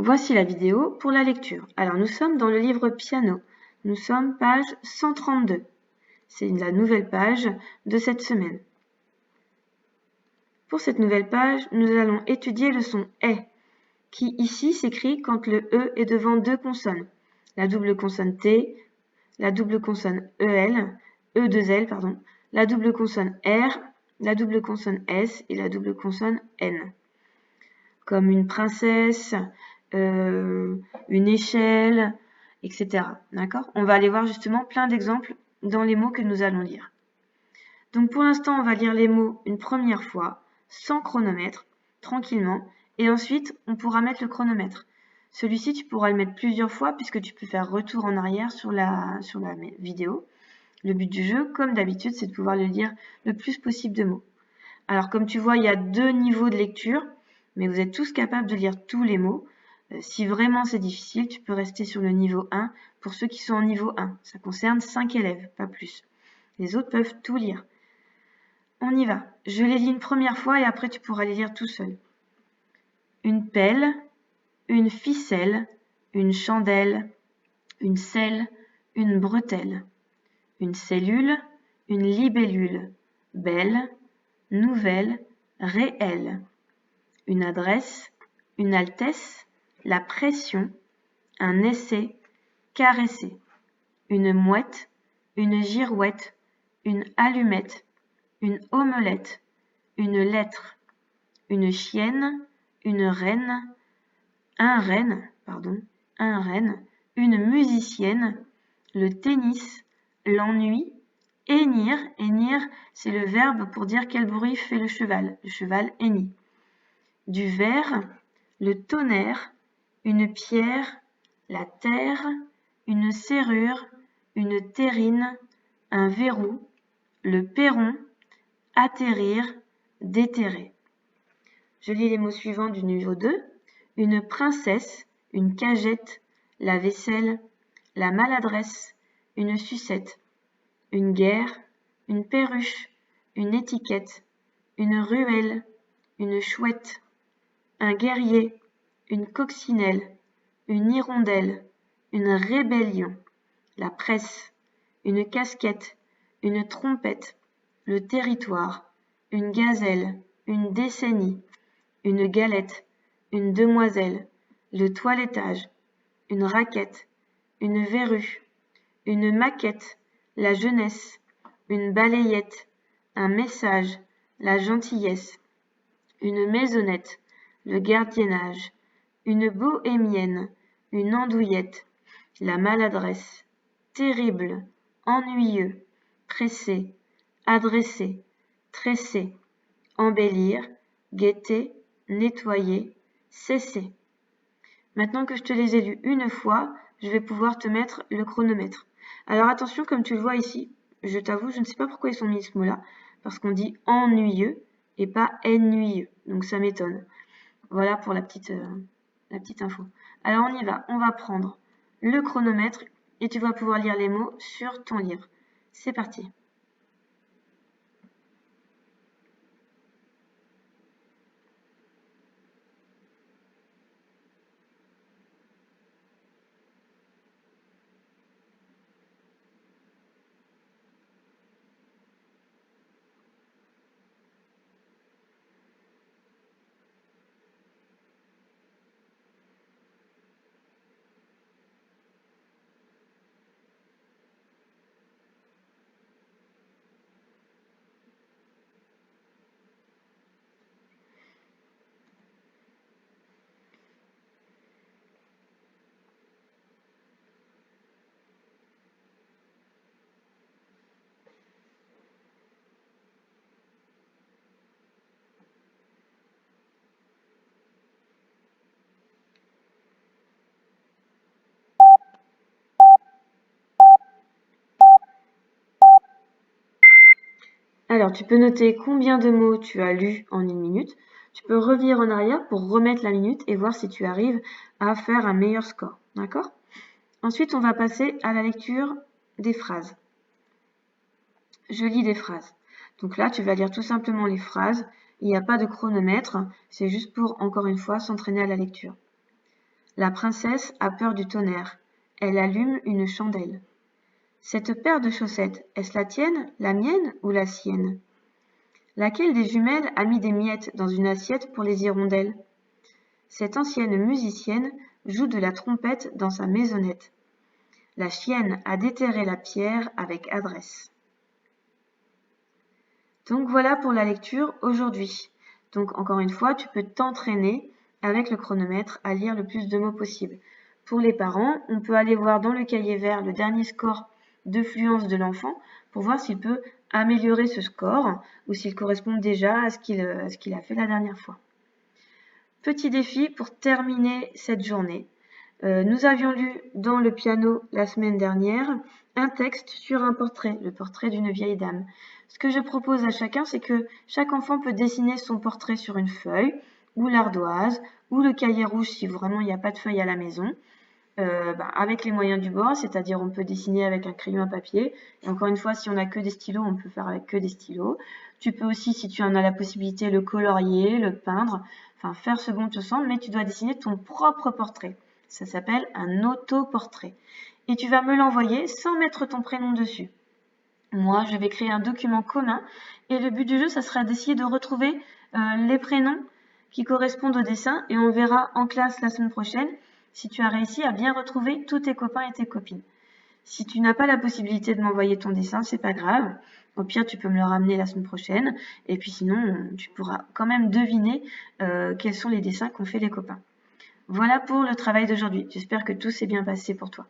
Voici la vidéo pour la lecture. Alors, nous sommes dans le livre Piano. Nous sommes page 132. C'est la nouvelle page de cette semaine. Pour cette nouvelle page, nous allons étudier le son « est » qui ici s'écrit quand le « e » est devant deux consonnes. La double consonne T, la double consonne EL, E2L, pardon, la double consonne R, la double consonne S et la double consonne N. Comme une princesse, une échelle, etc. D'accord ? On va aller voir justement plein d'exemples dans les mots que nous allons lire. Donc pour l'instant, on va lire les mots une première fois, sans chronomètre, tranquillement, et ensuite, on pourra mettre le chronomètre. Celui-ci, tu pourras le mettre plusieurs fois puisque tu peux faire retour en arrière sur la vidéo. Le but du jeu, comme d'habitude, c'est de pouvoir le lire le plus possible de mots. Alors, comme tu vois, il y a deux niveaux de lecture, mais vous êtes tous capables de lire tous les mots. Si vraiment c'est difficile, tu peux rester sur le niveau 1 pour ceux qui sont en niveau 1. Ça concerne 5 élèves, pas plus. Les autres peuvent tout lire. On y va. Je les lis une première fois et après tu pourras les lire tout seul. Une pelle, une ficelle, une chandelle, une selle, une bretelle, une cellule, une libellule, belle, nouvelle, réelle, une adresse, une altesse, la pression, un essai, caresser, une mouette, une girouette, une allumette, une omelette, une lettre, une chienne, une reine, un renne, une musicienne, le tennis, l'ennui, hennir, hennir, c'est le verbe pour dire quel bruit fait le cheval hennit, du verre, le tonnerre, une pierre, la terre, une serrure, une terrine, un verrou, le perron, atterrir, déterrer. Je lis les mots suivants du niveau 2. Une princesse, une cagette, la vaisselle, la maladresse, une sucette, une guerre, une perruche, une étiquette, une ruelle, une chouette, un guerrier, une coccinelle, une hirondelle, une rébellion, la presse, une casquette, une trompette, le territoire, une gazelle, une décennie, une galette, une demoiselle, le toilettage, une raquette, une verrue, une maquette, la jeunesse, une balayette, un message, la gentillesse, une maisonnette, le gardiennage, une bohémienne, une andouillette, la maladresse, terrible, ennuyeux, pressé, adressé, tressé, embellir, guetter, nettoyer, cesser. Maintenant que je te les ai lus une fois, je vais pouvoir te mettre le chronomètre. Alors attention, comme tu le vois ici, je t'avoue, je ne sais pas pourquoi ils ont mis ce mot-là, parce qu'on dit ennuyeux et pas ennuyeux, donc ça m'étonne. Voilà pour la petite info. Alors on y va, on va prendre le chronomètre et tu vas pouvoir lire les mots sur ton livre. C'est parti. Alors, tu peux noter combien de mots tu as lus en une minute. Tu peux revenir en arrière pour remettre la minute et voir si tu arrives à faire un meilleur score. D'accord ? Ensuite, on va passer à la lecture des phrases. Je lis des phrases. Donc là, tu vas lire tout simplement les phrases. Il n'y a pas de chronomètre. C'est juste pour, encore une fois, s'entraîner à la lecture. La princesse a peur du tonnerre. Elle allume une chandelle. Cette paire de chaussettes, est-ce la tienne, la mienne ou la sienne? Laquelle des jumelles a mis des miettes dans une assiette pour les hirondelles? Cette ancienne musicienne joue de la trompette dans sa maisonnette. La chienne a déterré la pierre avec adresse. Donc voilà pour la lecture aujourd'hui. Donc encore une fois, tu peux t'entraîner avec le chronomètre à lire le plus de mots possible. Pour les parents, on peut aller voir dans le cahier vert le dernier score de fluence de l'enfant pour voir s'il peut améliorer ce score ou s'il correspond déjà à ce qu'il a fait la dernière fois. Petit défi pour terminer cette journée. Nous avions lu dans le piano la semaine dernière un texte sur un portrait, le portrait d'une vieille dame. Ce que je propose à chacun, c'est que chaque enfant peut dessiner son portrait sur une feuille, ou l'ardoise, ou le cahier rouge si vraiment il n'y a pas de feuille à la maison, avec les moyens du bord, c'est-à-dire on peut dessiner avec un crayon à papier, et encore une fois, si on n'a que des stylos, on peut faire avec que des stylos. Tu peux aussi, si tu en as la possibilité, le colorier, le peindre, enfin faire ce bon te semble, mais tu dois dessiner ton propre portrait. Ça s'appelle un autoportrait. Et tu vas me l'envoyer sans mettre ton prénom dessus. Moi, je vais créer un document commun et le but du jeu, ça sera d'essayer de retrouver les prénoms qui correspondent au dessin et on verra en classe la semaine prochaine si tu as réussi à bien retrouver tous tes copains et tes copines. Si tu n'as pas la possibilité de m'envoyer ton dessin, c'est pas grave. Au pire, tu peux me le ramener la semaine prochaine. Et puis sinon, tu pourras quand même deviner quels sont les dessins qu'ont fait les copains. Voilà pour le travail d'aujourd'hui. J'espère que tout s'est bien passé pour toi.